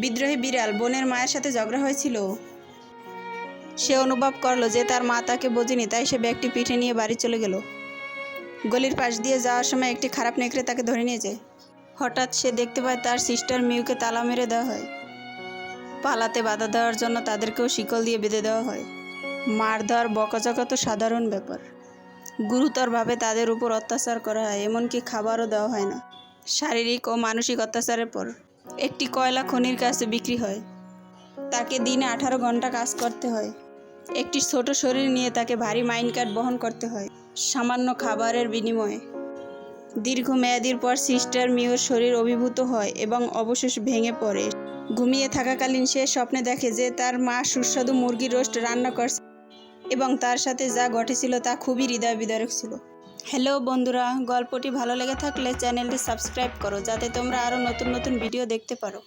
বিদ্রোহী বিড়াল বনের মায়ের সাথে ঝগড়া হয়েছিল। সে অনুভব করলো যে তার মা তাকে বোঝেনি, তাই সে ব্যাগটি পিঠে নিয়ে বাড়ি চলে গেল। গলির পাশ দিয়ে যাওয়ার সময় একটি খারাপ নেকড়ে তাকে ধরে নিয়ে যায়। হঠাৎ সে দেখতে পায় তার সিস্টার মিউকে তালা মেরে দেওয়া হয়। পালাতে বাধা দেওয়ার জন্য তাদেরকেও শিকল দিয়ে বেঁধে দেওয়া হয়। মারধর বকাঝকা তো সাধারণ ব্যাপার, গুরুতরভাবে তাদের উপর অত্যাচার করা হয়, এমনকি খাবারও দেওয়া হয় না। শারীরিক ও মানসিক অত্যাচারের পর একটি কয়লা খনির কাছে বিক্রি হয়। তাকে দিনে 18 ঘন্টা কাজ করতে হয়। একটি ছোট শরীর নিয়ে তাকে ভারী মাইনকাট বহন করতে হয় সামান্য খাবারের বিনিময়ে। দীর্ঘমেয়াদির পর সিস্টার মিউর শরীর অভিভূত হয় এবং অবশেষে ভেঙে পড়ে। ঘুমিয়ে থাকাকালীন সে স্বপ্নে দেখে যে তার মা সুস্বাদু মুরগির রোস্ট রান্না করছে এবং তার সাথে যা ঘটেছিল তা খুবই হৃদয় বিদারক ছিল। হ্যালো বন্ধুরা, গল্পটি ভালো লেগে থাকলে চ্যানেলটি সাবস্ক্রাইব করো যাতে তোমরা আরও নতুন নতুন ভিডিও দেখতে পারো।